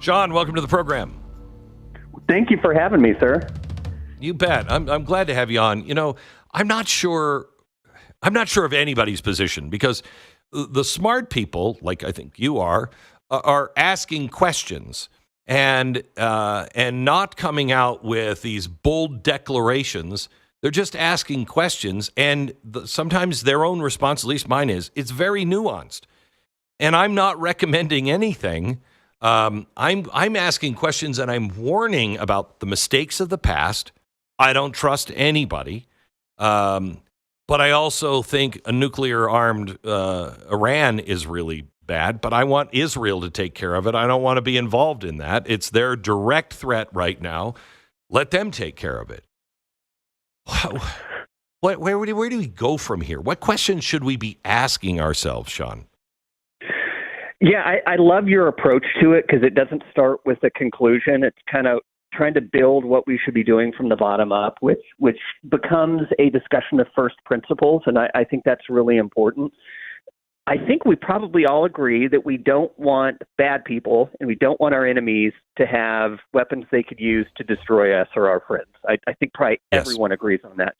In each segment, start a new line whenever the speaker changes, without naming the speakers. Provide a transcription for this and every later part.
Sean, welcome to the program.
Thank you for having me, sir.
You bet. I'm glad to have you on. You know, I'm not sure of anybody's position because the smart people, like I think you are asking questions and not coming out with these bold declarations. They're just asking questions, and sometimes their own response, at least mine is, it's very nuanced. And I'm not recommending anything. I'm asking questions, and I'm warning about the mistakes of the past. I don't trust anybody. But I also think a nuclear-armed Iran is really bad, but I want Israel to take care of it. I don't want to be involved in that. It's their direct threat right now. Let them take care of it. Where do we go from here? What questions should we be asking ourselves, Sean?
Yeah, I love your approach to it because it doesn't start with a conclusion. It's kind of trying to build what we should be doing from the bottom up, which becomes a discussion of first principles, and I think that's really important. I think we probably all agree that we don't want bad people and we don't want our enemies to have weapons they could use to destroy us or our friends. I think probably everyone agrees on that.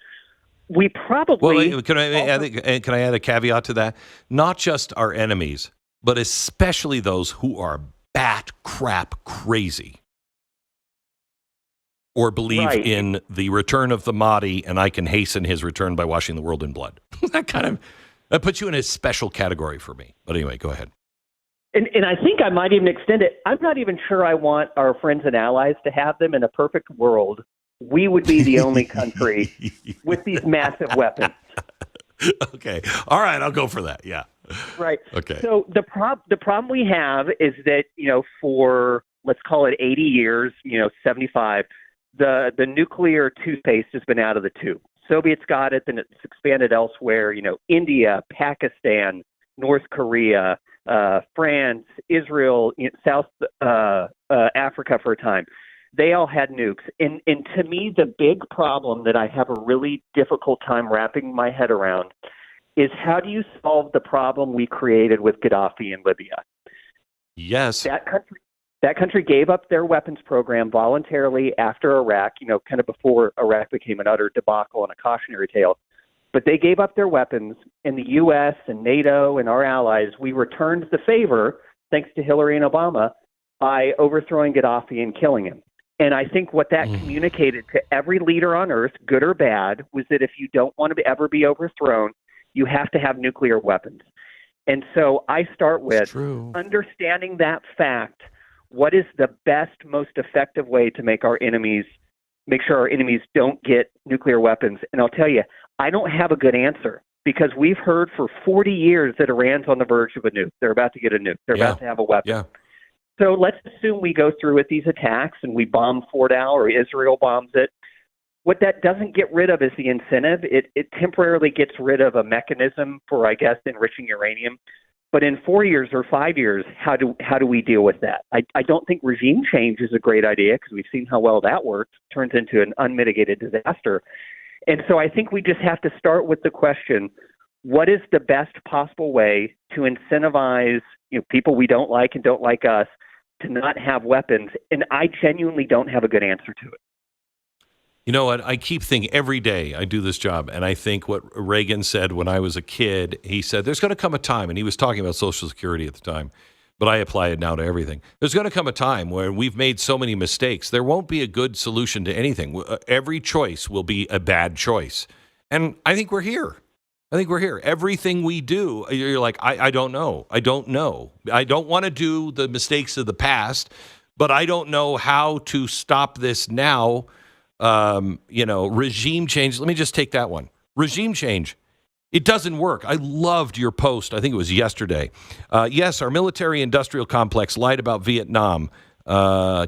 We probably...
Well, can I add a caveat to that? Not just our enemies, but especially those who are bat crap crazy or believe in the return of the Mahdi, and I can hasten his return by washing the world in blood. That puts you in a special category for me. But anyway, go ahead.
And I think I might even extend it. I'm not even sure I want our friends and allies to have them. In a perfect world, we would be the only country with these massive weapons.
Okay. All right. I'll go for that. Yeah.
Right.
Okay.
So the problem we have is that, for, let's call it 80 years, 75, the nuclear toothpaste has been out of the tube. Soviets got it, then it's expanded elsewhere. India, Pakistan, North Korea, France, Israel, South Africa for a time. They all had nukes. And to me, the big problem that I have a really difficult time wrapping my head around is how do you solve the problem we created with Gaddafi in Libya?
Yes.
That country gave up their weapons program voluntarily after Iraq, kind of before Iraq became an utter debacle and a cautionary tale. But they gave up their weapons, and the U.S. and NATO and our allies, we returned the favor, thanks to Hillary and Obama, by overthrowing Gaddafi and killing him. And I think what that communicated to every leader on earth, good or bad, was that if you don't want to ever be overthrown, you have to have nuclear weapons. And so I start with understanding that fact. What is the best, most effective way to make sure our enemies don't get nuclear weapons? And I'll tell you, I don't have a good answer because we've heard for 40 years that Iran's on the verge of a nuke. They're about to get a nuke. They're about to have a weapon. Yeah. So let's assume we go through with these attacks and we bomb Fort Al or Israel bombs it. What that doesn't get rid of is the incentive. It temporarily gets rid of a mechanism for, I guess, enriching uranium. But in 4 years or 5 years, how do we deal with that? I don't think regime change is a great idea because we've seen how well that works. It turns into an unmitigated disaster. And so I think we just have to start with the question, what is the best possible way to incentivize people we don't like and don't like us to not have weapons? And I genuinely don't have a good answer to it.
You know what? I keep thinking every day I do this job, and I think what Reagan said when I was a kid, he said, there's going to come a time, and he was talking about Social Security at the time, but I apply it now to everything. There's going to come a time where we've made so many mistakes, there won't be a good solution to anything. Every choice will be a bad choice. And I think we're here. Everything we do, you're like, I don't know. I don't want to do the mistakes of the past, but I don't know how to stop this now. Regime change. Let me just take that one. Regime change. It doesn't work. I loved your post. I think it was yesterday. Yes, our military-industrial complex lied about Vietnam,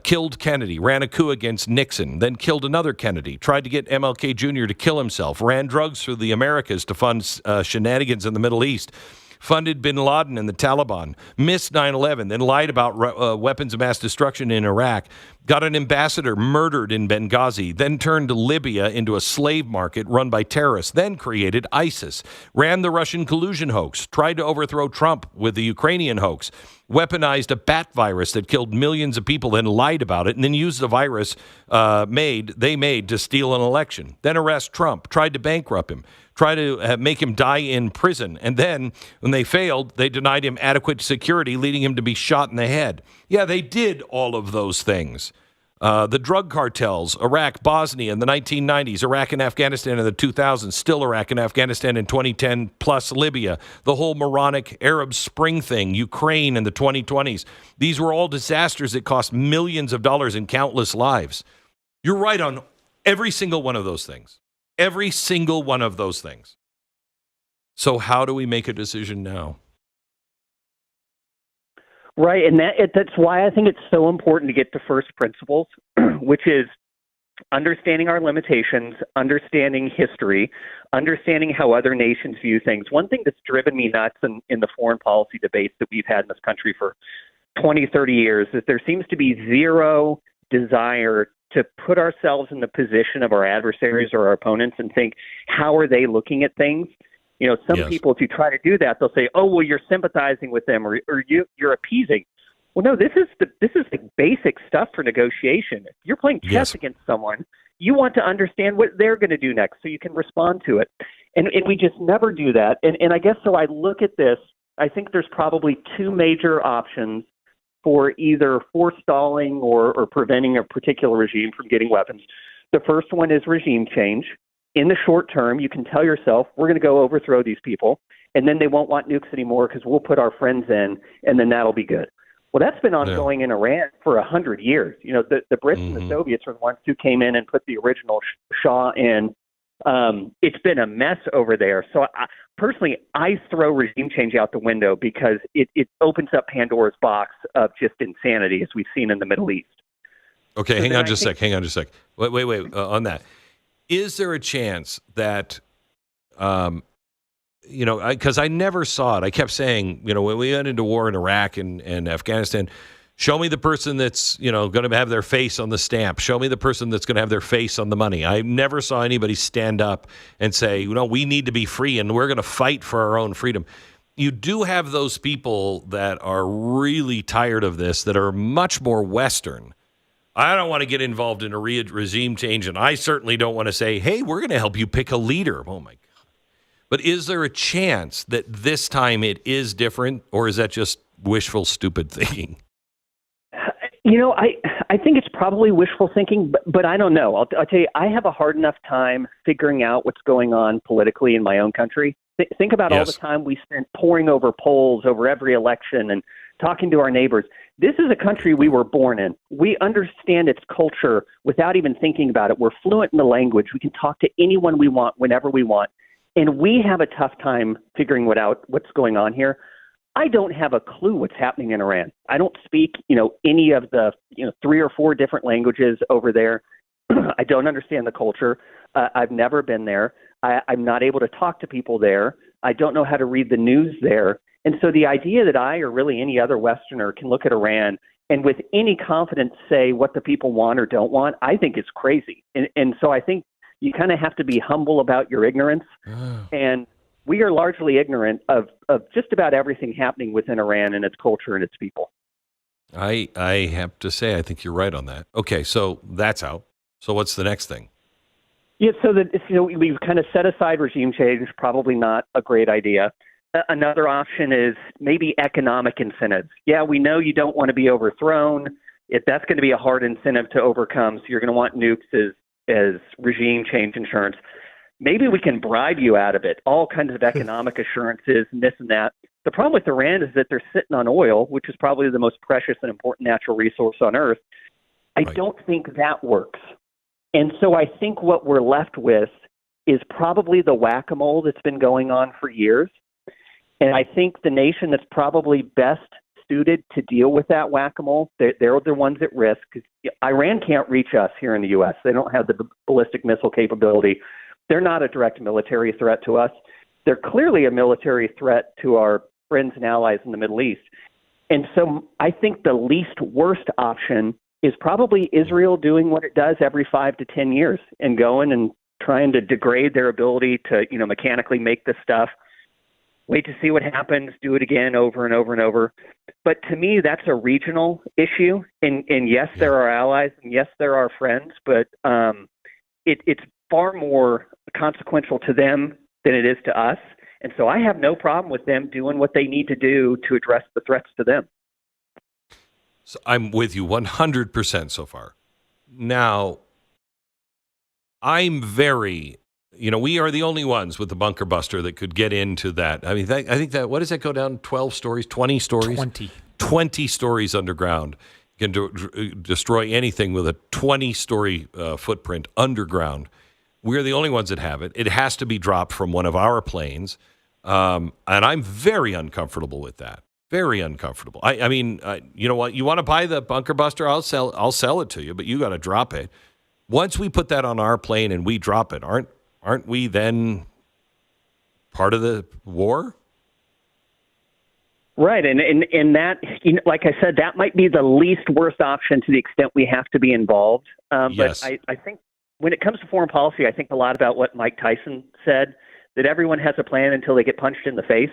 killed Kennedy, ran a coup against Nixon, then killed another Kennedy, tried to get MLK Jr. to kill himself, ran drugs through the Americas to fund shenanigans in the Middle East, funded bin Laden and the Taliban, missed 9/11, then lied about weapons of mass destruction in Iraq, got an ambassador murdered in Benghazi, then turned Libya into a slave market run by terrorists, then created ISIS, ran the Russian collusion hoax, tried to overthrow Trump with the Ukrainian hoax, weaponized a bat virus that killed millions of people, then lied about it, and then used the virus they made to steal an election. Then arrest Trump, tried to bankrupt him, tried to make him die in prison. And then when they failed, they denied him adequate security, leading him to be shot in the head. Yeah, they did all of those things. The drug cartels, Iraq, Bosnia in the 1990s, Iraq and Afghanistan in the 2000s, still Iraq and Afghanistan in 2010, plus Libya, the whole moronic Arab Spring thing, Ukraine in the 2020s. These were all disasters that cost millions of dollars and countless lives. You're right on every single one of those things. Every single one of those things. So how do we make a decision now?
Right, and that's why I think it's so important to get to first principles, which is understanding our limitations, understanding history, understanding how other nations view things. One thing that's driven me nuts in the foreign policy debates that we've had in this country for 20, 30 years is there seems to be zero desire to put ourselves in the position of our adversaries or our opponents and think, how are they looking at things? You know, some people, if you try to do that, they'll say, "Oh, well, you're sympathizing with them, or you're appeasing." Well, no, this is the basic stuff for negotiation. If you're playing chess against someone, you want to understand what they're going to do next, so you can respond to it. And we just never do that. And I guess so. I look at this. I think there's probably two major options for either forestalling or preventing a particular regime from getting weapons. The first one is regime change. In the short term, you can tell yourself, we're going to go overthrow these people, and then they won't want nukes anymore because we'll put our friends in, and then that'll be good. Well, that's been ongoing in Iran for 100 years. You know, the Brits and the Soviets are the ones who came in and put the original Shah in. It's been a mess over there. So personally, I throw regime change out the window because it opens up Pandora's box of just insanity, as we've seen in the Middle East.
Okay, hang on just a sec. Wait, on that. Is there a chance that, because I never saw it. I kept saying, when we went into war in Iraq and Afghanistan, show me the person that's, going to have their face on the stamp. Show me the person that's going to have their face on the money. I never saw anybody stand up and say, we need to be free and we're going to fight for our own freedom. You do have those people that are really tired of this, that are much more Western. I don't want to get involved in a regime change, and I certainly don't want to say, hey, we're going to help you pick a leader. Oh, my God. But is there a chance that this time it is different, or is that just wishful, stupid thinking?
I think it's probably wishful thinking, but I don't know. I'll tell you, I have a hard enough time figuring out what's going on politically in my own country. Think about all the time we spent poring over polls over every election and talking to our neighbors. This is a country we were born in. We understand its culture without even thinking about it. We're fluent in the language. We can talk to anyone we want whenever we want. And we have a tough time figuring out what's going on here. I don't have a clue what's happening in Iran. I don't speak, any of the, 3 or 4 different languages over there. I don't understand the culture. I've never been there. I'm not able to talk to people there. I don't know how to read the news there. And so the idea that I or really any other Westerner can look at Iran and with any confidence say what the people want or don't want, I think is crazy. And so I think you kind of have to be humble about your ignorance. And we are largely ignorant of just about everything happening within Iran and its culture and its people.
I have to say, I think you're right on that. Okay, so that's out. So what's the next thing?
Yeah, so that we've kind of set aside regime change, probably not a great idea. Another option is maybe economic incentives. Yeah, we know you don't want to be overthrown. If that's going to be a hard incentive to overcome, so you're going to want nukes as regime change insurance. Maybe we can bribe you out of it. All kinds of economic assurances and this and that. The problem with Iran is that they're sitting on oil, which is probably the most precious and important natural resource on earth. I don't think that works. And so I think what we're left with is probably the whack-a-mole that's been going on for years. And I think the nation that's probably best suited to deal with that whack-a-mole, they're the ones at risk. Iran can't reach us here in the U.S. They don't have the ballistic missile capability. They're not a direct military threat to us. They're clearly a military threat to our friends and allies in the Middle East. And so I think the least worst option is probably Israel doing what it does every 5 to 10 years and going and trying to degrade their ability to, mechanically make this stuff. wait to see what happens, do it again over and over and over. But to me, that's a regional issue. And yes, there are allies, and yes, there are friends, but it's far more consequential to them than it is to us. And so I have no problem with them doing what they need to do to address the threats to them.
So I'm with you 100% so far. Now, I'm very, we are the only ones with the bunker buster that could get into that. I mean, I think that, what does that go down? 12 stories, 20 stories? 20 stories underground. You can destroy anything with a 20-story footprint underground. We're the only ones that have it. It has to be dropped from one of our planes. And I'm very uncomfortable with that. Very uncomfortable. I mean, you know what? You want to buy the bunker buster? I'll sell it to you, but you got to drop it. Once we put that on our plane and we drop it, aren't we then part of the war?
Right, and that, like I said, that might be the least worst option to the extent we have to be involved.
Yes.
But I think when it comes to foreign policy, I think a lot about what Mike Tyson said, that everyone has a plan until they get punched in the face.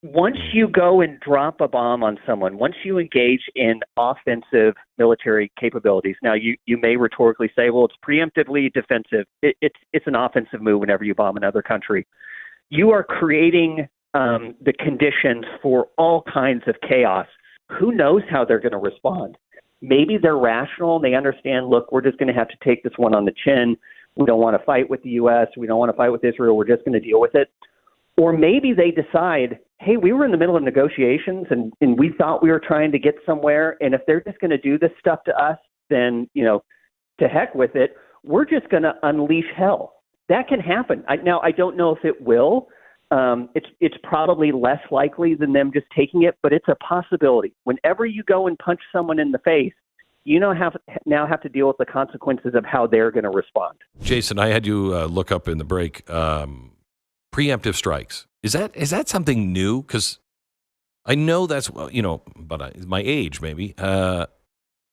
Once you go and drop a bomb on someone, once you engage in offensive military capabilities, now you may rhetorically say, well, it's preemptively defensive. It's an offensive move whenever you bomb another country. You are creating the conditions for all kinds of chaos. Who knows how they're going to respond? Maybe they're rational and they understand, look, we're just going to have to take this one on the chin. We don't want to fight with the U.S. We don't want to fight with Israel. We're just going to deal with it. Or maybe they decide, hey, we were in the middle of negotiations and we thought we were trying to get somewhere. And if they're just going to do this stuff to us, then, to heck with it. We're just going to unleash hell. That can happen. Now, I don't know if it will. It's probably less likely than them just taking it, but it's a possibility. Whenever you go and punch someone in the face, you now have to deal with the consequences of how they're going to respond.
Jason, I had you look up in the break. Preemptive strikes. Is that something new? Because I know that's, but my age maybe. I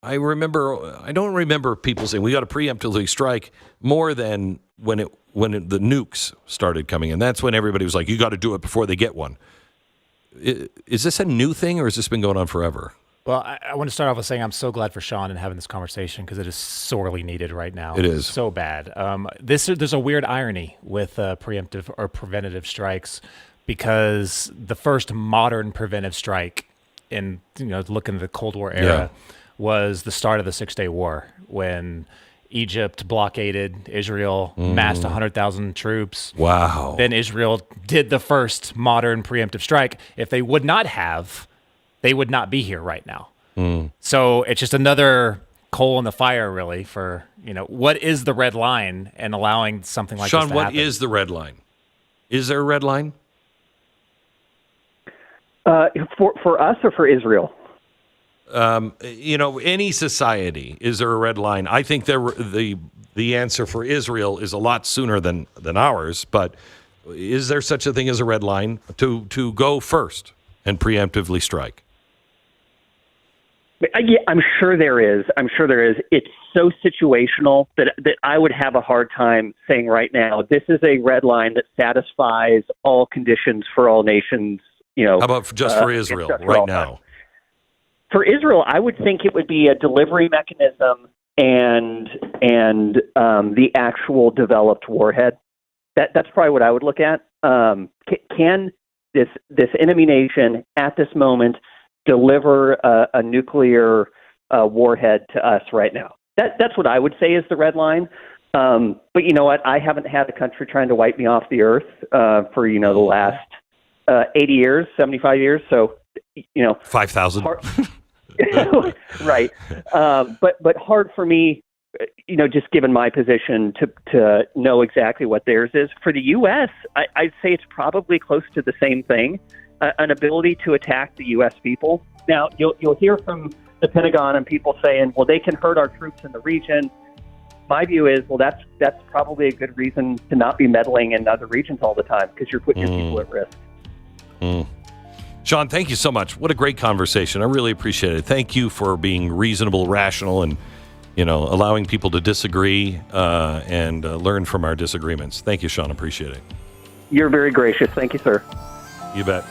don't remember people saying we got to preemptively strike more than when the nukes started coming in. That's when everybody was like, you got to do it before they get one. Is this a new thing or has this been going on forever?
Well, I want to start off with saying I'm so glad for Sean and having this conversation because it is sorely needed right now.
It is.
So bad. There's a weird irony with preemptive or preventative strikes because the first modern preventive strike in, looking at the Cold War era was the start of the 6-Day War when Egypt blockaded Israel, massed 100,000 troops.
Wow.
Then Israel did the first modern preemptive strike. If they would not have, they would not be here right now. So it's just another coal in the fire, really, for, what is the red line and allowing something like
Sean,
this to
what
happen.
is the red line? Is there a red line?
For us or for Israel?
Any society, is there a red line? I think the answer for Israel is a lot sooner than ours, but is there such a thing as a red line to go first and preemptively strike?
Yeah, I'm sure there is. It's so situational that I would have a hard time saying right now, this is a red line that satisfies all conditions for all nations.
How about just for Israel right now?
For Israel, I would think it would be a delivery mechanism and the actual developed warhead. That's probably what I would look at. Can this enemy nation at this moment deliver a nuclear warhead to us right now? That's what I would say is the red line. But you know what? I haven't had a country trying to wipe me off the earth for the last 80 years, 75 years. So
5,000.
Right. But hard for me, just given my position to know exactly what theirs is. For the U.S., I'd say it's probably close to the same thing, an ability to attack the U.S. people. Now, you'll hear from the Pentagon and people saying, well, they can hurt our troops in the region. My view is, well, that's probably a good reason to not be meddling in other regions all the time because you're putting your people at risk.
Sean, thank you so much. What a great conversation. I really appreciate it. Thank you for being reasonable, rational, and allowing people to disagree and learn from our disagreements. Thank you, Sean. Appreciate it.
You're very gracious. Thank you, sir.
You bet.